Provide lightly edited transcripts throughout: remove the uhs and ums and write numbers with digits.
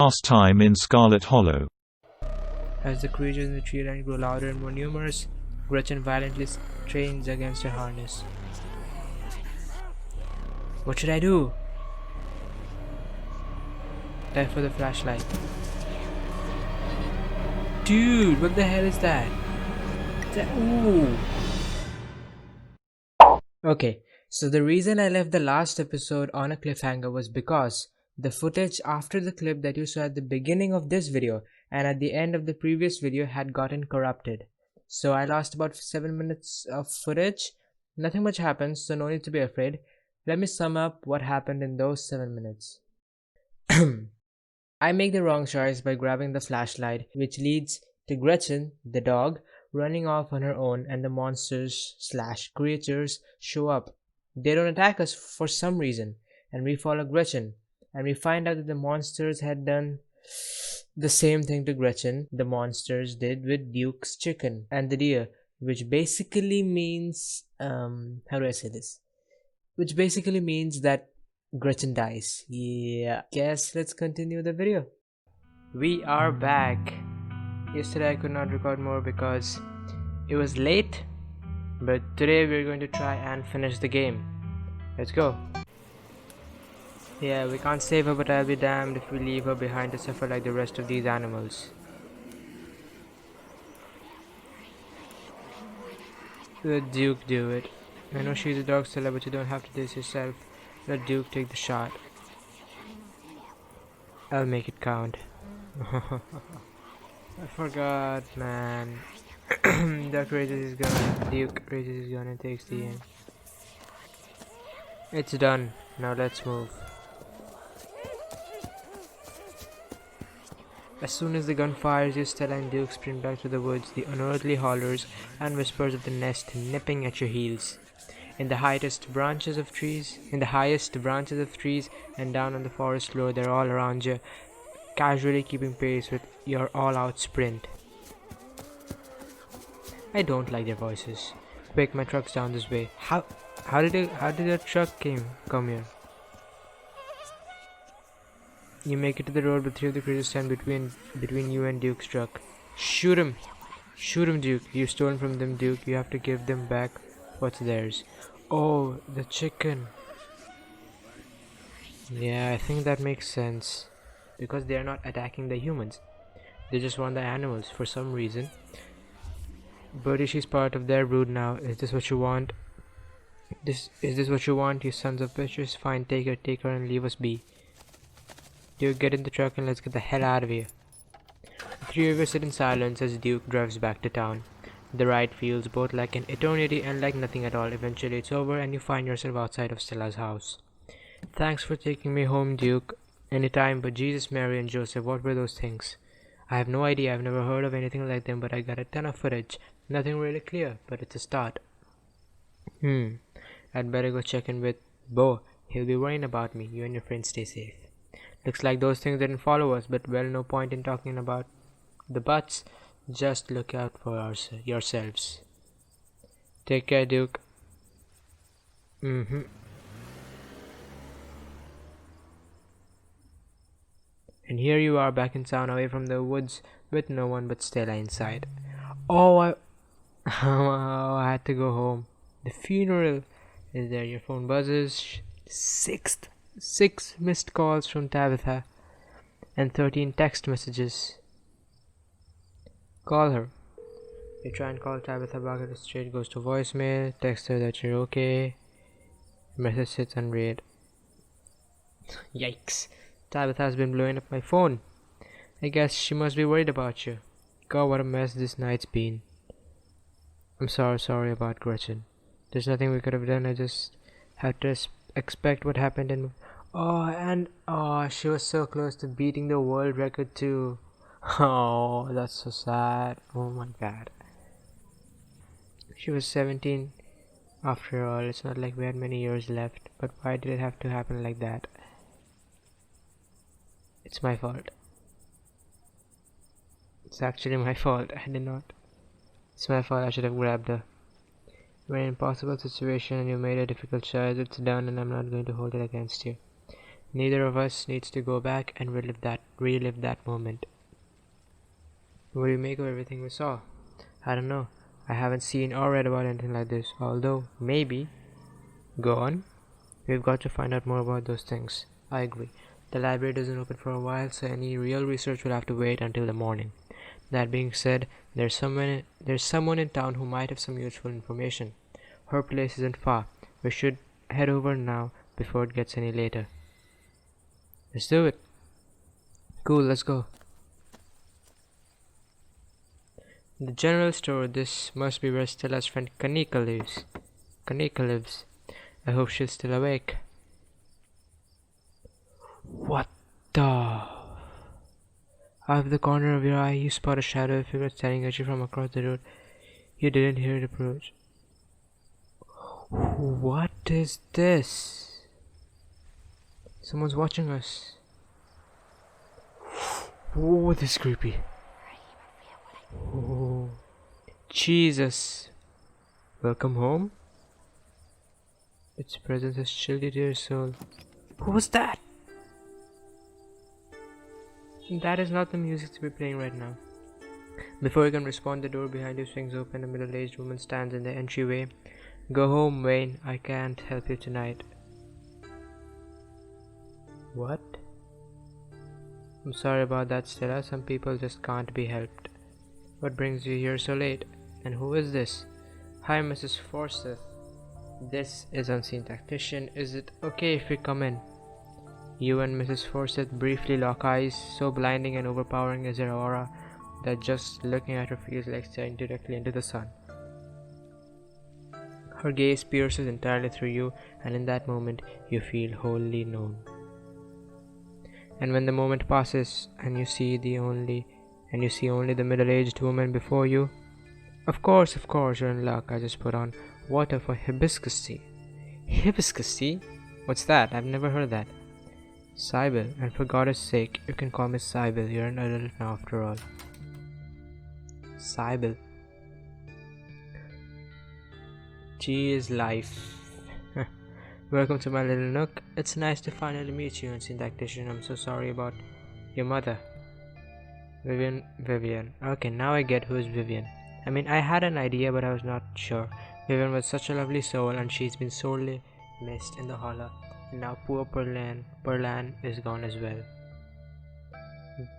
Last time in Scarlet Hollow. As the creatures in the tree line grow louder and more numerous, Gretchen violently strains against her harness. What should I do? Dive for the flashlight. Dude, what the hell is that? Ooh. Okay, so the reason I left the last episode on a cliffhanger was because the footage after the clip that you saw at the beginning of this video and at the end of the previous video had gotten corrupted. So I lost about 7 minutes of footage. Nothing much happens, so no need to be afraid. Let me sum up what happened in those 7 minutes. I make the wrong choice by grabbing the flashlight, which leads to Gretchen, the dog, running off on her own, and the monsters/creatures show up. They don't attack us for some reason, and we follow Gretchen, and we find out that the monsters had done the same thing to Gretchen the monsters did with Duke's chicken and the deer, which basically means how do I say this? Which basically means that Gretchen dies. Yeah, guess let's continue the video. We are back. Yesterday I could not record more because it was late, but today we're going to try and finish the game. Let's go. Yeah, we can't save her, but I'll be damned if we leave her behind to suffer like the rest of these animals. Let Duke do it. I know she's a dog seller, but you don't have to do this yourself. Let Duke take the shot. I'll make it count. I forgot, man. Duke raises his gun. Duke raises his gun and takes the aim. It's done. Now let's move. As soon as the gun fires, you, Stella, and Duke sprint back to the woods, the unearthly hollers and whispers of the nest nipping at your heels. In the highest branches of trees, and down on the forest floor, they're all around you, casually keeping pace with your all-out sprint. I don't like their voices. Quick, my truck's down this way. How did your truck come here? You make it to the road, but three of the creatures stand between you and Duke's truck. Shoot him, Duke. You've stolen from them, Duke. You have to give them back what's theirs. Oh, the chicken. Yeah, I think that makes sense. Because they are not attacking the humans. They just want the animals for some reason. Birdie, she's part of their brood now. Is this what you want? Is this what you want, you sons of bitches? Fine, take her and leave us be. Duke, get in the truck and let's get the hell out of here. The three of you sit in silence as Duke drives back to town. The ride feels both like an eternity and like nothing at all. Eventually it's over and you find yourself outside of Stella's house. Thanks for taking me home, Duke. Anytime, but Jesus, Mary, and Joseph, what were those things? I have no idea. I've never heard of anything like them, but I got a ton of footage. Nothing really clear, but it's a start. I'd better go check in with Bo. He'll be worrying about me. You and your friends stay safe. Looks like those things didn't follow us, but well, no point in talking about the buts. Just look out for yourselves. Take care, Duke. And here you are back in town, away from the woods, with no one but Stella inside. Oh, I had to go home. The funeral is there. Your phone buzzes. Six missed calls from Tabitha and 13 text messages. Call her. You try and call Tabitha back at the straight, goes to voicemail. Text her that you're okay. Message sits unread. Yikes. Tabitha has been blowing up my phone. I guess she must be worried about you. God, what a mess this night's been. I'm sorry about Gretchen. There's nothing we could have done. I just had to expect what happened and she was so close to beating the world record too. Oh, that's so sad. Oh my god. She was 17 after all. It's not like we had many years left, but why did it have to happen like that? It's my fault. It's actually my fault. It's my fault. I should have grabbed her. You're in an impossible situation and you made a difficult choice. It's done and I'm not going to hold it against you. Neither of us needs to go back and relive that moment. What do you make of everything we saw? I don't know. I haven't seen or read about anything like this, although maybe. Go on. We've got to find out more about those things. I agree. The library doesn't open for a while, so any real research will have to wait until the morning. That being said, there's someone in town who might have some useful information. Her place isn't far. We should head over now before it gets any later. Let's do it. Cool, let's go. The general store. This must be where Stella's friend Kanika lives. Kanika lives. I hope she's still awake. What the? Out of the corner of your eye, you spot a shadowy figure staring at you from across the road. You didn't hear it approach. What is this? Someone's watching us. Oh, this is creepy. Oh, Jesus. Welcome home? Its presence has chilled you to your soul. Who was that? That is not the music to be playing right now. Before you can respond, the door behind you swings open. A middle-aged woman stands in the entryway. Go home, Wayne. I can't help you tonight. What? I'm sorry about that, Stella. Some people just can't be helped. What brings you here so late? And who is this? Hi, Mrs. Forsyth. This is Unseen Tactician. Is it okay if we come in? You and Mrs. Forsyth briefly lock eyes. So blinding and overpowering is her aura that just looking at her feels like staring directly into the sun. Her gaze pierces entirely through you, and in that moment you feel wholly known. And when the moment passes and you see only the middle-aged woman before you, of course you're in luck. I just put on water for hibiscus tea. Hibiscus tea? What's that? I've never heard that. Sybil, and for God's sake, you can call me Sybil. You're an adult now after all. Sybil. Tea is life. Welcome to my little nook. It's nice to finally meet you, Unseen Tactician. I'm so sorry about your mother. Vivian. Okay, now I get who is Vivian. I mean, I had an idea, but I was not sure. Vivian was such a lovely soul, and she's been sorely missed in the hollow. And now poor Perlan is gone as well.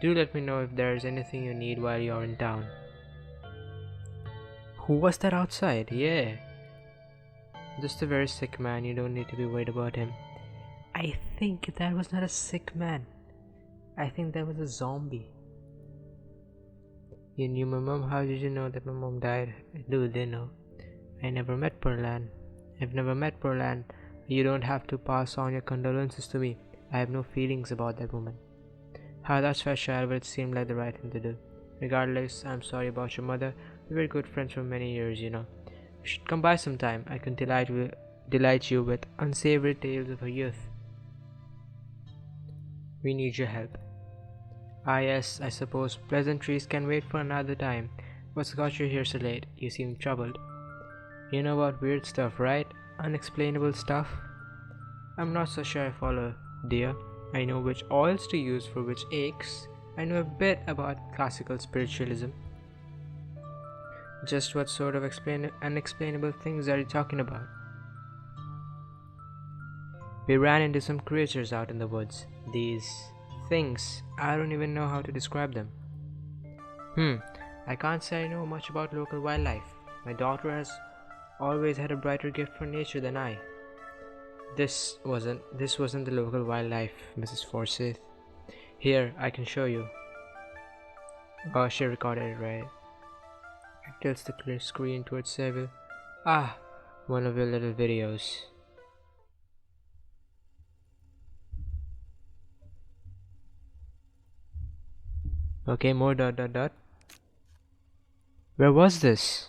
Do let me know if there's anything you need while you're in town. Who was that outside? Yeah. Just a very sick man. You don't need to be worried about him. I think that was not a sick man. I think that was a zombie. You knew my mom? How did you know that my mom died? Do they know? I never met Perlan. I've never met Perlan. You don't have to pass on your condolences to me. I have no feelings about that woman. How that's fair, child, but it seemed like the right thing to do. Regardless, I'm sorry about your mother. We were good friends for many years, you know. You should come by sometime. I can delight you with unsavory tales of her youth. We need your help. Ah yes, I suppose pleasantries can wait for another time. What's got you here so late? You seem troubled. You know about weird stuff, right? Unexplainable stuff? I'm not so sure I follow, dear. I know which oils to use for which aches. I know a bit about classical spiritualism. Just what sort of unexplainable things are you talking about? We ran into some creatures out in the woods. These things, I don't even know how to describe them. I can't say I know much about local wildlife. My daughter has always had a brighter gift for nature than I. This wasn't the local wildlife, Mrs. Forsyth. Here, I can show you. Oh, she recorded it right. It tilts the clear screen towards Sybil. Ah, one of your little videos. Okay, more ... Where was this?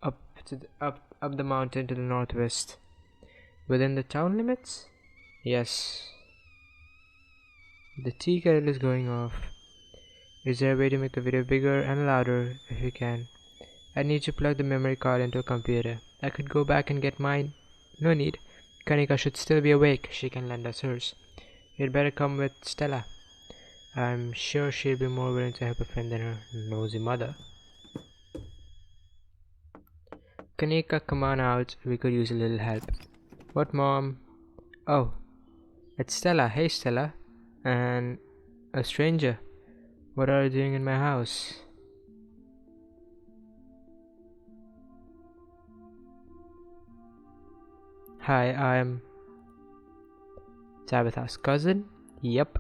Up the mountain to the northwest. Within the town limits? Yes. The tea kettle is going off. Is there a way to make the video bigger and louder if you can? I need to plug the memory card into a computer. I could go back and get mine. No need. Kanika should still be awake. She can lend us hers. You'd better come with Stella. I'm sure she'll be more willing to help a friend than her nosy mother. Kanika, come on out. We could use a little help. What, Mom? Oh, it's Stella. Hey, Stella. And a stranger. What are you doing in my house? Hi, I'm Tabitha's cousin. Yep.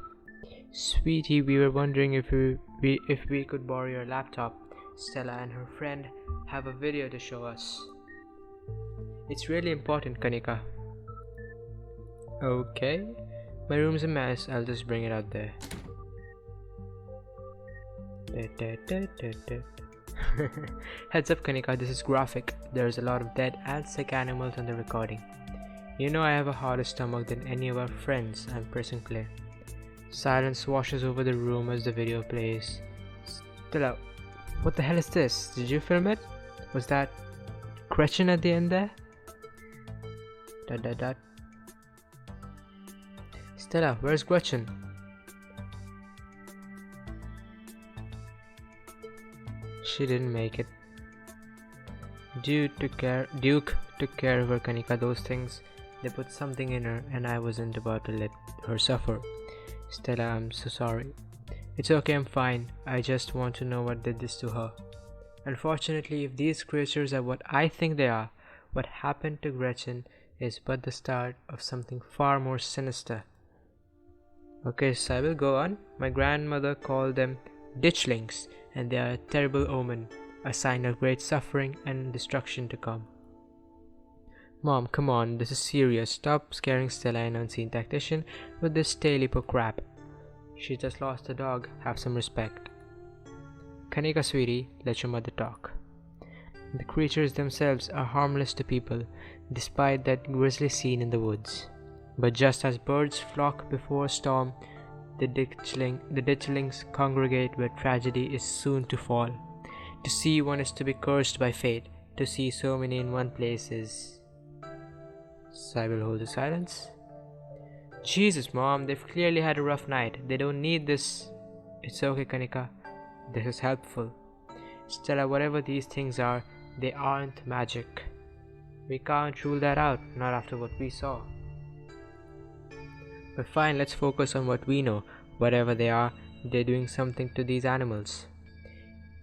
Sweetie, we were wondering if we could borrow your laptop. Stella and her friend have a video to show us. It's really important, Kanika. Okay. My room's a mess. I'll just bring it out there. Heads up, Kanika, this is graphic. There's a lot of dead and sick animals on the recording. You know I have a harder stomach than any of our friends. I'm pressing play. Silence washes over the room as the video plays. Stella, what the hell is this? Did you film it? Was that Gretchen at the end there? Stella, where's Gretchen? She didn't make it. Duke took care of her, Kanika. Those things, they put something in her, and I wasn't about to let her suffer. Stella, I'm so sorry. It's okay, I'm fine. I just want to know what did this to her. Unfortunately, if these creatures are what I think they are, what happened to Gretchen is but the start of something far more sinister. Okay, so I will go on. My grandmother called them ditchlings, and they are a terrible omen, a sign of great suffering and destruction to come. Mom, come on, this is serious. Stop scaring Stella and Unseen Tactician with this tale-po crap. She just lost a dog. Have some respect. Kanika, sweetie, let your mother talk. The creatures themselves are harmless to people, despite that grisly scene in the woods. But just as birds flock before a storm, the ditchlings congregate where tragedy is soon to fall. To see one is to be cursed by fate. To see so many in one place is... So I will hold the silence. Jesus, Mom, they've clearly had a rough night. They don't need this. It's okay, Kanika. This is helpful. Stella, whatever these things are, they aren't magic. We can't rule that out, not after what we saw. But fine, let's focus on what we know. Whatever they are, they're doing something to these animals.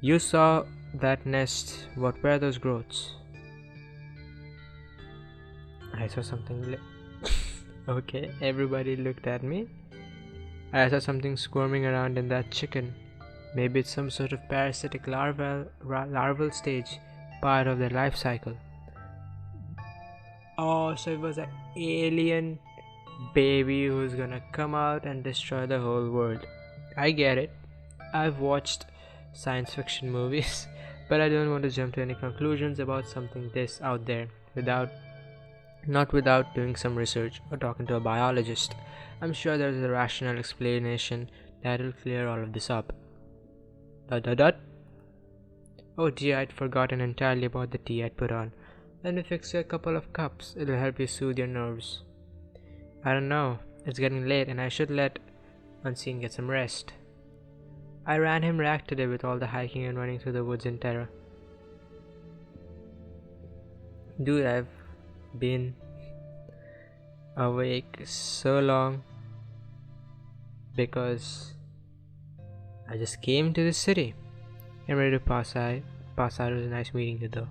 You saw that nest. What were those growths? I saw something. Okay, everybody looked at me. I saw something squirming around in that chicken. Maybe it's some sort of parasitic larval stage, part of their life cycle. Oh, so it was an alien baby who's gonna come out and destroy the whole world. I get it. I've watched science fiction movies, but I don't want to jump to any conclusions about something this out there not without doing some research or talking to a biologist. I'm sure there's a rational explanation that'll clear all of this up. ... Oh dear, I'd forgotten entirely about the tea I'd put on. Let me fix you a couple of cups. It'll help you soothe your nerves. I don't know. It's getting late and I should let Unseen get some rest. I ran him ragged today with all the hiking and running through the woods in terror. Dude, I've been awake so long because I just came to the city. I'm ready to pass out. It was a nice meeting you though.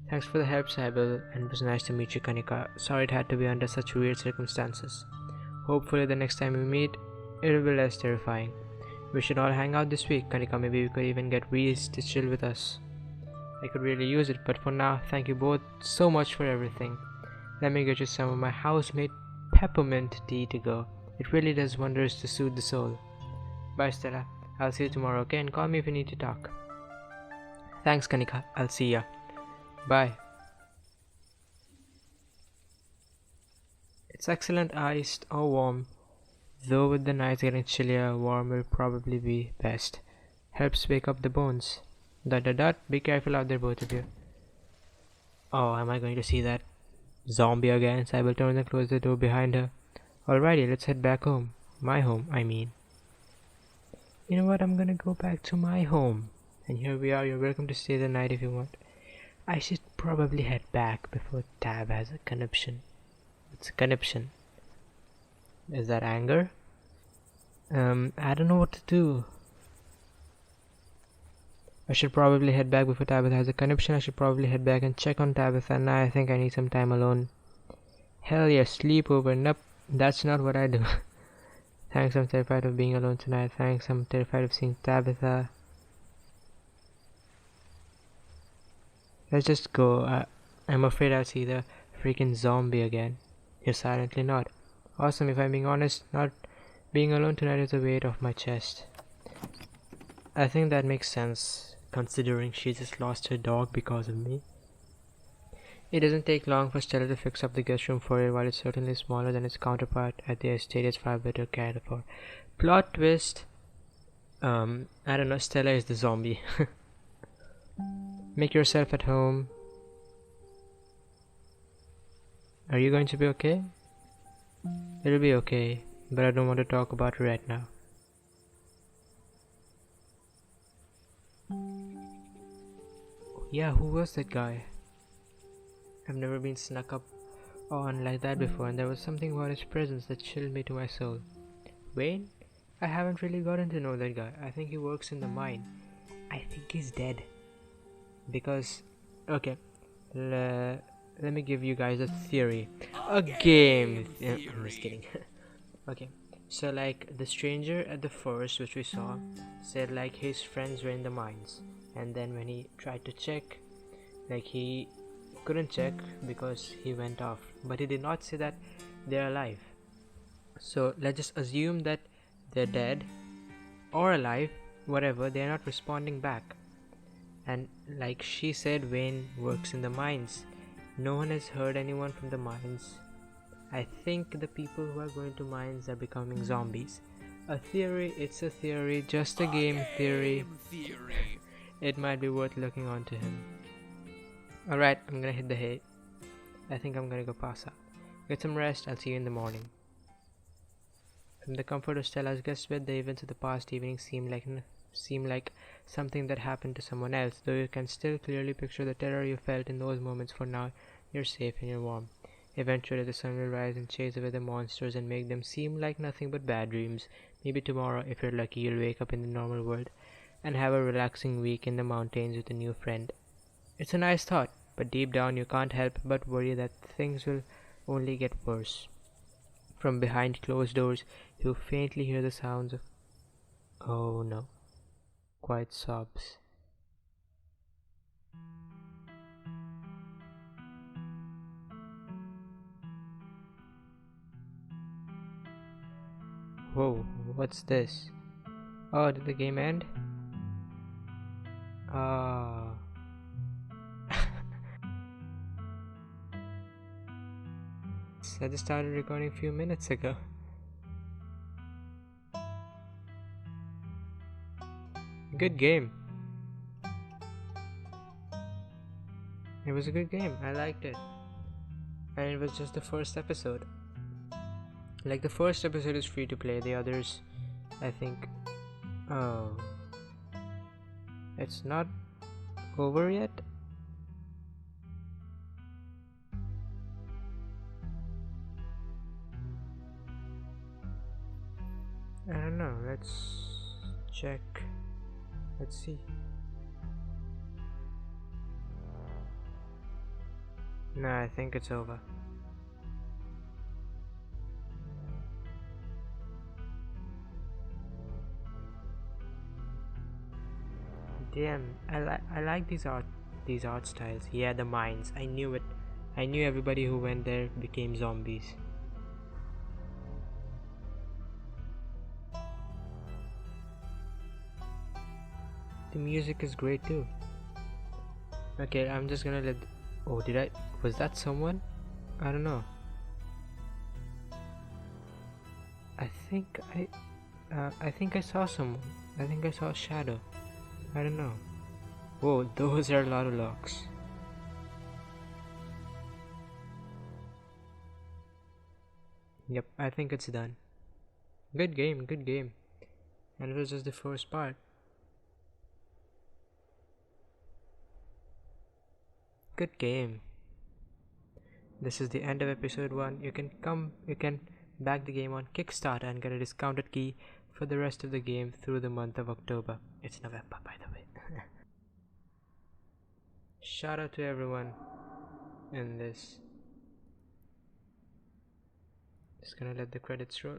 Thanks for the help, Sybil, and it was nice to meet you, Kanika. Sorry it had to be under such weird circumstances. Hopefully the next time we meet, it will be less terrifying. We should all hang out this week, Kanika. Maybe we could even get Reese to chill with us. I could really use it, but for now, thank you both so much for everything. Let me get you some of my house-made peppermint tea to go. It really does wonders to soothe the soul. Bye, Stella. I'll see you tomorrow, okay? And call me if you need to talk. Thanks, Kanika. I'll see ya. Bye. It's excellent iced or warm. Though with the nights getting chillier, warm will probably be best. Helps wake up the bones. ... Be careful out there, both of you. Oh, am I going to see that zombie again? So I will turn and close the door behind her. Alrighty, let's head back home. My home, I mean. You know what? I'm gonna go back to my home. And here we are. You're welcome to stay the night if you want. I should probably head back before Tab has a conniption. It's a conniption. Is that anger? I don't know what to do. I should probably head back before Tabitha has a conniption. I should probably head back and check on Tabitha. Now I think I need some time alone. Hell yeah, sleepover. Nope, that's not what I do. Thanks, I'm terrified of being alone tonight. Thanks, I'm terrified of seeing Tabitha. Let's just go. I'm afraid I'll see the freaking zombie again. You're silently not. Awesome, if I'm being honest, not being alone tonight is a weight off my chest. I think that makes sense, considering she just lost her dog because of me. It doesn't take long for Stella to fix up the guest room for it. While it's certainly smaller than its counterpart at the estate, it's far better cared for. Plot twist. I don't know, Stella is the zombie. Make yourself at home. Are you going to be okay? It'll be okay, but I don't want to talk about it right now. Yeah, who was that guy? I've never been snuck up on like that before, and there was something about his presence that chilled me to my soul. Wayne? I haven't really gotten to know that guy. I think he works in the mine. I think he's dead. Because, okay, let me give you guys a theory. A game! I'm just kidding. Okay, so like the stranger at the first, which we saw, said like his friends were in the mines. And then when he tried to check, like he couldn't check because he went off. But he did not say that they're alive. So let's just assume that they're dead or alive, whatever, they're not responding back. And like she said, Wayne works in the mines. No one has heard anyone from the mines. I think the people who are going to mines are becoming zombies. A theory, it's a theory, just a game theory. It might be worth looking onto him. Alright, I'm gonna hit the hay. I think I'm gonna go pass out. Get some rest, I'll see you in the morning. From the comfort of Stella's guest bed, the events of the past evening seem like something that happened to someone else, though you can still clearly picture the terror you felt in those moments. For now, you're safe and you're warm. Eventually the sun will rise and chase away the monsters and make them seem like nothing but bad dreams. Maybe tomorrow, if you're lucky, you'll wake up in the normal world and have a relaxing week in the mountains with a new friend. It's a nice thought, but deep down you can't help but worry that things will only get worse. From behind closed doors, you faintly hear the sounds of, oh no, quiet sobs. Whoa, what's this? Oh, did the game end? Ah. I just started recording a few minutes ago. Good game. It was a good game. I liked it. And it was just the first episode. Like the first episode is free to play. The others, I think. Oh. It's not over yet? I don't know. Let's check. Let's see. No, I think it's over. Damn, I like these art styles. Yeah, the mines. I knew it. I knew everybody who went there became zombies. The music is great too. Okay, I'm just gonna let. Oh, was that someone? I don't know. I think I saw someone. I think I saw a shadow. I don't know. Whoa, those are a lot of locks. Yep, I think it's done. Good game, good game. And it was just the first part. Good game. This is the end of episode 1. You can back the game on Kickstarter and get a discounted key for the rest of the game through the month of October. It's November, by the way. Shout out to everyone in this. Just gonna let the credits roll.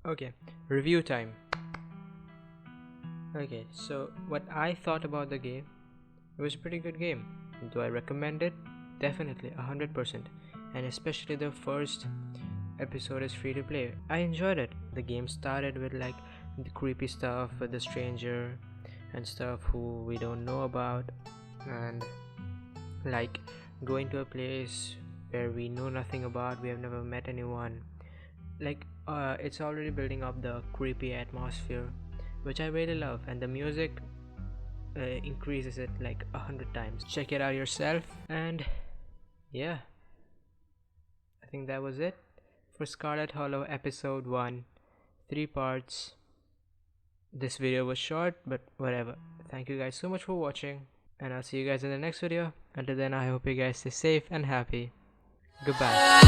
Okay, review time. Okay, so what I thought about the game, it was a pretty good game. Do I recommend it? Definitely, 100%. And especially the first episode is free to play. I enjoyed it. The game started with like the creepy stuff with the stranger and stuff who we don't know about, and like going to a place where we know nothing about, we have never met anyone. Like it's already building up the creepy atmosphere, which I really love, and the music increases it like 100 times. Check it out yourself. And yeah, I think that was it for Scarlet Hollow episode 1, 3 parts. This video was short, but whatever. Thank you guys so much for watching, and I'll see you guys in the next video. Until then, I hope you guys stay safe and happy. Goodbye.